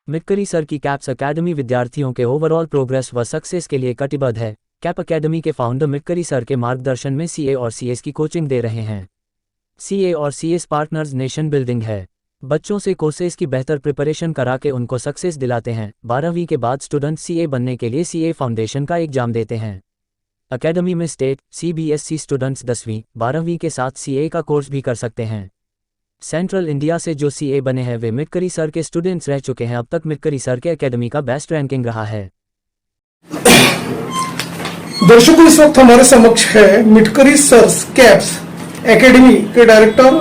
मिक्करी sir की caps academy विद्यार्थियों के ओवरऑल प्रोग्रेस व सक्सेस के लिए कटिबद्ध है। कैप अकेडमी के फाउंडर मिक्करी सर के मार्गदर्शन में सीए और सीएस की कोचिंग दे रहे हैं। सीए और सीएस पार्टनर्स नेशन बिल्डिंग है। बच्चों से कोर्सेज की बेहतर प्रिपरेशन करा के उनको सक्सेस दिलाते हैं। 12वीं के बाद स्टूडेंट सीए बनने के लिए सीए फाउंडेशन का एग्जाम देते हैं। अकेडमी में स्टेट सीबीएसई स्टूडेंट्स 10वीं 12वीं के साथ सीए का कोर्स भी कर सकते हैं। सेंट्रल इंडिया से जो सीए बने हैं वे मिक्करी सर के स्टूडेंट्स रह चुके हैं। अब तक मिक्करी सर के एकेडमी का बेस्ट रैंकिंग रहा है। दर्शकों, इस वक्त हमारे समक्ष है मिटकरी सर कैप्स एकेडमी के डायरेक्टर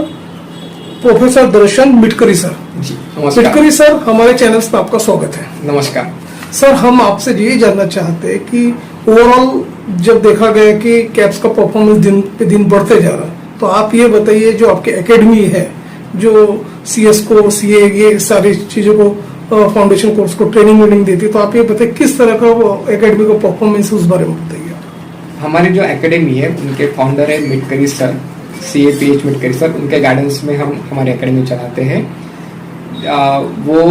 प्रोफेसर दर्शन मिटकरी सर। जी नमस्कार। मिटकरी सर, हमारे चैनल पर आपका स्वागत है। नमस्कार सर, हम आपसे ये जानना चाहते हैं कि ओवरऑल जब देखा गया कि कैप्स का परफॉर्मेंस दिन पे दिन बढ़ते जा रहा है, तो आप ये बताइए जो आपकी एकेडमी है, जो सीएस को सीए ये सारी चीजों को फाउंडेशन कोर्स को ट्रेनिंग देती है, तो आप ये बताइए किस तरह का एकेडमी का परफॉर्मेंस है, उस बारे में बताइए। हमारी जो एकेडमी है उनके फाउंडर है Mitkari sir, CAPH Mitkari sir. उनके गाइडेंस में हम हमारी एकेडमी चलाते हैं। वो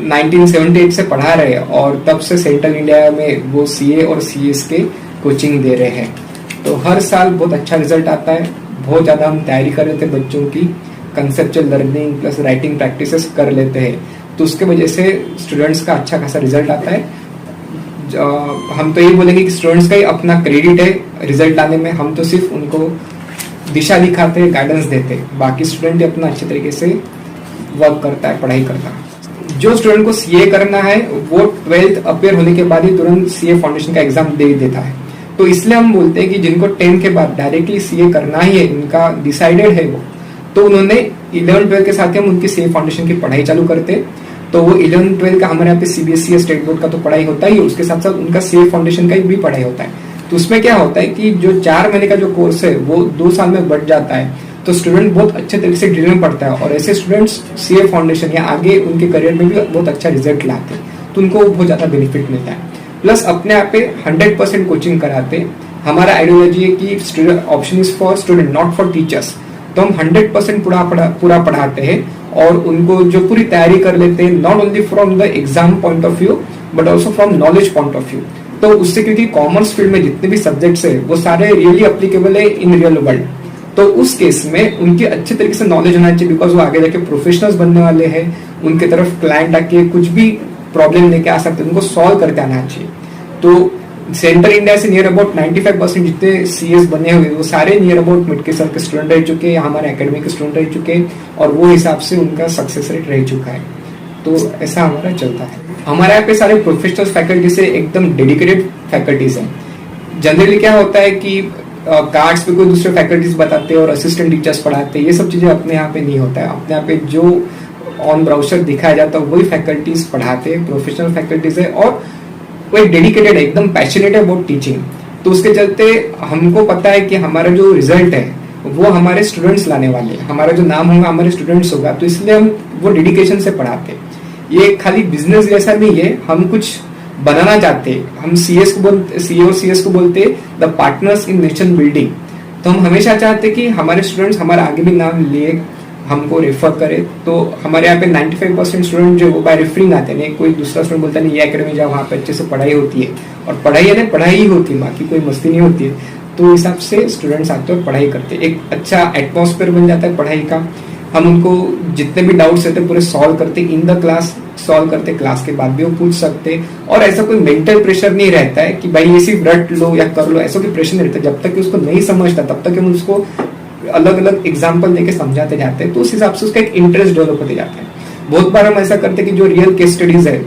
1978 से पढ़ा रहे हैं और तब से सेंट्रल इंडिया में वो CA और CS के कोचिंग दे रहे हैं। तो हर साल बहुत अच्छा रिजल्ट आता है। बहुत ज़्यादा हम तैयारी कर रहे थे, बच्चों की conceptual learning plus writing practices कर लेते हैं, तो उसके वजह से स्टूडेंट्स का अच्छा खासा रिजल्ट आता है। हम तो यही बोलेंगे कि स्टूडेंट्स का ही अपना क्रेडिट है रिजल्ट लाने में। हम तो सिर्फ उनको दिशा दिखाते हैं, गाइडेंस देते हैं, बाकी स्टूडेंट अपना अच्छे तरीके से वर्क करता है, पढ़ाई करता है। जो स्टूडेंट को CA करना है वो 12th अपियर होने के बाद ही तुरंत CA फाउंडेशन का एग्जाम दे देता है। तो इसलिए हम बोलते हैं कि जिनको 10 के बाद डायरेक्टली CA करना ही है, इनका डिसाइडेड है वो, तो उन्होंने 11-12 के साथ ही हम उनकी CA फाउंडेशन की पढ़ाई चालू करते हैं। तो वो 11-12 का हमारे यहाँ पे CBSE स्टेट बोर्ड का तो पढ़ाई होता ही है, उसके साथ साथ उनका CA फाउंडेशन का भी पढ़ाई होता है। तो उसमें क्या होता है कि जो 4 महीने का जो कोर्स है वो 2 साल में बढ़ जाता है। तो स्टूडेंट बहुत अच्छे तरीके से डिटेल में पढ़ता है और ऐसे स्टूडेंट्स CA फाउंडेशन या आगे उनके करियर में भी बहुत अच्छा रिजल्ट लाते हैं, तो उनको बहुत ज्यादा बेनिफिट मिलता है। प्लस अपने आप पे 100% कोचिंग कराते हैं। हमारा आइडियोलॉजी है कि student option is for student not for teachers. तो हम 100% पूरा पढ़ाते हैं और उनको जो पूरी तैयारी कर लेते हैं, not only from the exam point of view but also from knowledge point of view. तो उससे क्योंकि कॉमर्स फील्ड में जितने भी सब्जेक्ट्स है वो सारे रियली अप्लीकेबल है इन रियल वर्ल्ड, तो उस केस में उनकी अच्छे तरीके से नॉलेज होना चाहिए, बिकॉज वो आगे जाके प्रोफेशनल्स बनने वाले हैं। उनके तरफ क्लाइंट आके कुछ भी प्रॉब्लम लेके आ सकते हैं, उनको सॉल्व करते आना चाहिए। तो सेंट्रल इंडिया से नियर अबाउट 95% जितने CS बने हुए वो सारे नियर अबाउट मिटकरी सर के स्टूडेंट रह चुके हैं, हमारे एकेडमी के स्टूडेंट रह चुके हैं और वो हिसाब से उनका सक्सेस रेट रह चुका है। तो ऐसा हमारा चलता है। हमारे यहाँ पे सारे प्रोफेशनल फैकल्टी से एकदम डेडिकेटेड फैकल्टीज हैं। जनरली क्या होता है कि कार्ड्स पे कोई दूसरे फैकल्टीज बताते हैं और असिस्टेंट टीचर्स पढ़ाते हैं, ये सब चीजें अपने यहाँ पे नहीं होता है। अपने यहाँ पे जो ऑन ब्राउजर दिखाया जाता है वही फैकल्टीज पढ़ाते हैं, प्रोफेशनल फैकल्टीज है और वो एक डेडिकेटेड है, एकदम पैशनेट है अबाउट टीचिंग। तो उसके चलते हमको पता है कि हमारा जो रिजल्ट है वो हमारे स्टूडेंट्स लाने वाले हैं, हमारा जो नाम होगा हमारे स्टूडेंट्स होगा, तो इसलिए हम वो डेडिकेशन से पढ़ाते हैं। ये खाली बिजनेस जैसा नहीं है, हम कुछ बनाना चाहते हैं। हम CA और CS को बोलते the partners in nation building. तो हम हमेशा चाहते हैं कि हमारे स्टूडेंट्स हमारा आगे भी नाम लिए, हमको रेफर करे। तो हमारे यहाँ पे 95% स्टूडेंट जो वो बाय रेफरिंग आते हैं, कोई दूसरा स्टूडेंट बोलता नहीं ये एकेडमी जाओ, वहाँ पे अच्छे से पढ़ाई होती है, और पढ़ाई है ना, पढ़ाई ही होती है, बाकी कोई मस्ती नहीं होती है। तो हिसाब से स्टूडेंट्स आते हैं और पढ़ाई करते हैं, एक अच्छा एटमॉस्फेयर बन जाता है पढ़ाई का। हम उनको जितने भी डाउट्स रहते हैं पूरे सॉल्व करते इन द क्लास, सॉल्व करते क्लास के बाद भी वो पूछ सकते। और ऐसा कोई मेंटल प्रेशर नहीं रहता है कि भाई ये सिर्फ रट लो या कर लो, ऐसा कोई प्रेशर नहीं रहता। जब तक कि उसको नहीं समझता तब तक हम उसको अलग अलग एग्जाम्पल देके समझाते जाते हैं, तो उस हिसाब से उसका एक इंटरेस्ट डेवलप होते जाता है। बहुत बार हम ऐसा करते हैं कि जो रियल केस स्टडीज है,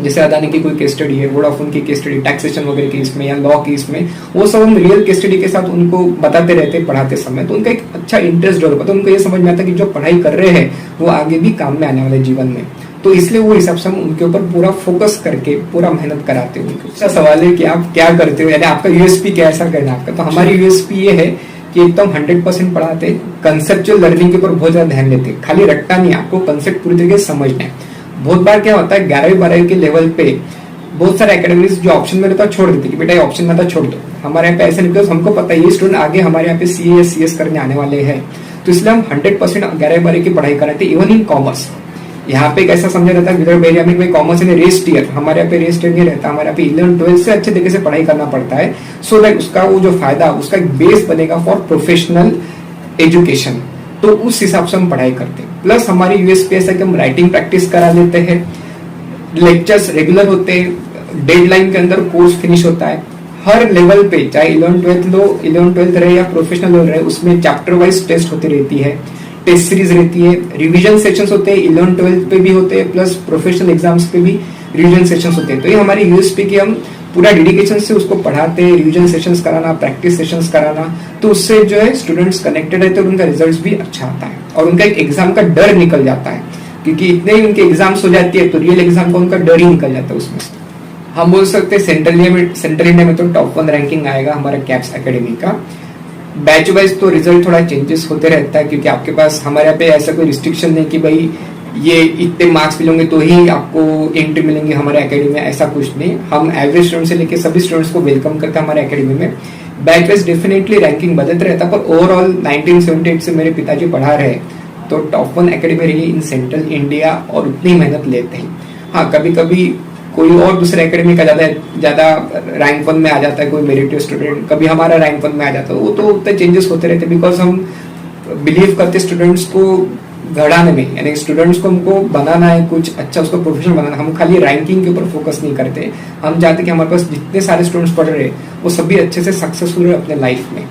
जैसे अदानी की कोई केस स्टडी है, वोडाफोन की केस स्टडी, टैक्सेशन वगैरह की इसमें या लॉ की इसमें, वो सब हम रियल केस स्टडी के साथ उनको बताते रहते हैं पढ़ाते समय, तो उनका एक अच्छा इंटरेस्ट डेवलप होता है। उनको ये समझ में आता है कि जो पढ़ाई कर रहे हैं वो आगे भी काम में आने वाले जीवन में। तो इसलिए वो हिसाब से हम उनके ऊपर पूरा फोकस करके पूरा मेहनत कराते हैं। अच्छा सवाल है कि आप क्या करते हो, यानी आपका USP क्या, ऐसा कहना आपका। तो हमारी USP ये है कि एकदम 100% पढ़ाते, कंसेप्चुअल लर्निंग के ऊपर बहुत ज्यादा ध्यान देते, खाली रट्टा नहीं, आपको कंसेप्ट पूरी तरीके से समझना है। बहुत बार क्या होता है 11वीं-12वीं के लेवल पे बहुत सारे एकेडमीज जो ऑप्शन में रहता है छोड़ देती कि बेटा ये ऑप्शन में था छोड़ दो। हमारे यहाँ पे ऐसे नहीं, बिकॉज हमको पता है ये स्टूडेंट आगे हमारे यहाँ पे CA या CS करने आने वाले हैं, तो इसलिए हम 100% 11वीं-12वीं की पढ़ाई कराते इवन इन कॉमर्स। यहाँ पे कैसा समझा जाता है विदर्भ एरिया में कॉमर्स इन रेस्ट ईयर, हमारे यहाँ पे रेस्ट ईयर नहीं रहता, हमारे यहाँ पे 11-12 से अच्छे तरीके से पढ़ाई करना पड़ता है, सो दैट उसका वो जो फायदा उसका एक बेस बनेगा फॉर प्रोफेशनल एजुकेशन। तो उस हिसाब से हम पढ़ाई करते हैं। प्लस हमारी यूएसपी ऐसा कि हम राइटिंग प्रैक्टिस करा लेते हैं, लेक्चर्स रेगुलर होते हैं, डेडलाइन के अंदर कोर्स फिनिश होता है। हर लेवल पे चाहे 11-12 रहे या प्रोफेशनल लेवल रहे, उसमें चैप्टर वाइज टेस्ट होती रहती है, टेस्ट सीरीज रहती है, रिवीजन सेशंस होते हैं, 11-12 पे भी होते हैं, प्लस प्रोफेशनल एग्जाम्स पे भी रिवीजन सेशंस होते हैं। तो ये हमारी यूएसपी की हम पूरा डेडिकेशन से उसको पढ़ाते हैं, रिवीजन सेशंस कराना, प्रैक्टिस सेशंस कराना, तो उससे जो है स्टूडेंट्स कनेक्टेड रहते हैं और उनका रिजल्ट भी अच्छा आता है और उनका एक एग्जाम का डर निकल जाता है, क्योंकि इतने ही उनके एग्जाम्स हो जाती है तो रियल एग्जाम का उनका डर ही निकल जाता है उसमें। हम बोल सकते हैं सेंट्रल इंडिया में तो टॉप 1 रैंकिंग आएगा हमारा कैप्स एकेडमी का। बैच वाइज तो रिजल्ट थोड़ा चेंजेस होते रहता है, क्योंकि आपके पास हमारे यहाँ पे ऐसा कोई रिस्ट्रिक्शन नहीं कि भाई ये इतने मार्क्स मिलेंगे तो ही आपको एंट्री मिलेंगे हमारे एकेडमी में, ऐसा कुछ नहीं। हम एवरेज स्टूडेंट से लेकर सभी स्टूडेंट्स को वेलकम करते हैं हमारे एकेडमी में। बैच वाइज डेफिनेटली रैंकिंग बदलता रहता है, पर ओवरऑल 1978 से मेरे पिताजी पढ़ा रहे, तो टॉप 1 एकेडमी रही इन सेंट्रल इंडिया और उतनी मेहनत लेते हैं। हाँ, कभी कभी कोई और दूसरे एकेडमी का ज्यादा रैंक 1 में आ जाता है, कोई मेरिटियस स्टूडेंट, कभी हमारा रैंक 1 में आ जाता है, वो तो उतने चेंजेस होते रहते हैं, बिकॉज हम बिलीव करते स्टूडेंट्स को घड़ाने में, यानी स्टूडेंट्स को हमको बनाना है कुछ अच्छा, उसको प्रोफेशनल बनाना। हम खाली रैंकिंग के ऊपर फोकस नहीं करते, हम चाहते कि हमारे पास जितने सारे स्टूडेंट्स पढ़ रहे वो सभी अच्छे से सक्सेसफुल रहे अपने लाइफ में,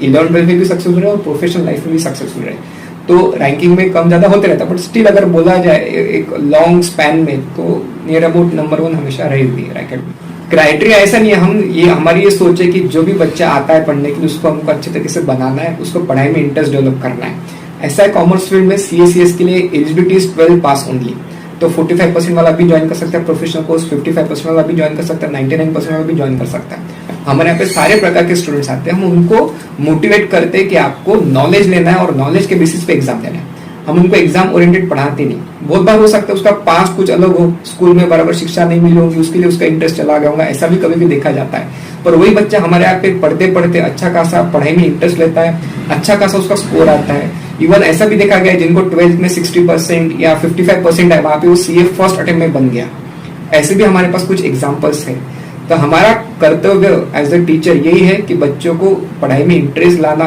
11-12 में भी सक्सेसफुल रहे और प्रोफेशनल लाइफ में भी सक्सेसफुल रहे। तो रैंकिंग में कम ज्यादा होते रहता है, बट स्टिल अगर बोला जाए एक लॉन्ग स्पैन में तो नियर अबाउट नंबर 1 हमेशा रही हुई है एकेडमी। क्राइटेरिया ऐसा नहीं है, हमारी ये सोच है कि जो भी बच्चा आता है पढ़ने के लिए उसको हमको अच्छे तरीके से बनाना है, उसको पढ़ाई में इंटरेस्ट डेवलप करना है। ऐसा है कॉमर्स फील्ड में CA/CS के लिए एलिजिबिलिटी इज 12 पास ओनली, तो 45% वाला भी ज्वाइन कर सकता है प्रोफेशनल कोर्स, 55% वाला भी ज्वाइन कर सकता है, 99% वाला भी ज्वाइन कर सकता है। हमारे यहाँ पे सारे प्रकार के स्टूडेंट्स आते हैं, हम उनको मोटिवेट करते हैं कि आपको नॉलेज लेना है और नॉलेज के बेसिस पे एग्जाम देना है। हम उनको एग्जाम ओरिएंटेड पढ़ाते नहीं। बहुत बार हो सकता है उसका पास कुछ अलग हो, स्कूल में बराबर शिक्षा नहीं मिली होगी, उसके लिए उसका इंटरेस्ट चला गया होगा, ऐसा भी कभी भी देखा जाता है। पर वही बच्चा हमारे यहाँ पे पढ़ते पढ़ते अच्छा खासा पढ़ाई में इंटरेस्ट लेता है, अच्छा खासा उसका स्कोर आता है। इवन ऐसा भी देखा गया है जिनको 12th में 60% या 55% है, वहां पे वो CA फर्स्ट अटेम्प्ट में बन गया। ऐसे भी हमारे पास कुछ एग्जाम्पल्स है। तो हमारा कर्तव्य एज अ टीचर यही है कि बच्चों को पढ़ाई में इंटरेस्ट लाना,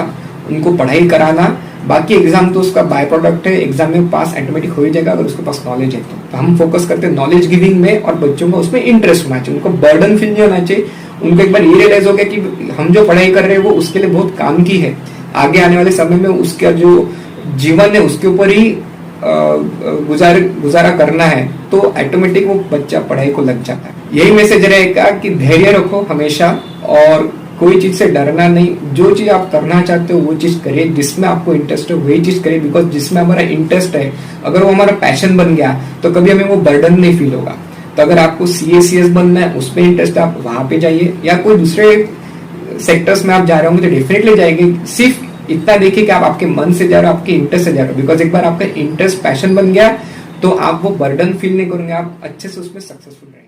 उनको पढ़ाई कराना। बाकी एग्जाम तो उसका बाय प्रोडक्ट है, एग्जाम में पास ऑटोमेटिक हो ही जाएगा अगर उसके पास नॉलेज है तो हम फोकस करते हैं नॉलेज गिविंग में, और बच्चों को उसमें इंटरेस्ट होना चाहिए, उनको बर्डन फील नहीं होना चाहिए। उनको एक बार ये रियलाइज हो गया कि हम जो पढ़ाई कर रहे हैं वो उसके लिए बहुत काम की है, आगे आने वाले समय में उसका जो जीवन है उसके ऊपर ही गुजारा करना है, तो ऑटोमेटिक वो बच्चा पढ़ाई को लग जाता है। यही मैसेज रहेगा कि धैर्य रखो हमेशा और कोई चीज से डरना नहीं। जो चीज आप करना चाहते हो वो चीज करिए, जिसमें आपको इंटरेस्ट है वही चीज करिए, बिकॉज जिसमें हमारा इंटरेस्ट है अगर वो हमारा पैशन बन गया तो कभी हमें वो बर्डन नहीं फील होगा। तो अगर आपको CA/CS बनना है, उसमें इंटरेस्ट है, आप वहां पे जाइए, या कोई दूसरे सेक्टर्स में आप जा रहे होंगे तो डेफिनेटली जाएंगे। सिर्फ इतना देखिए कि आप आपके मन से जा रहे हो, आपके इंटरेस्ट से जा रहे हो, बिकॉज एक बार आपका इंटरेस्ट पैशन बन गया तो आप वो बर्डन फील नहीं करेंगे, आप अच्छे से उसमें सक्सेसफुल रहेंगे।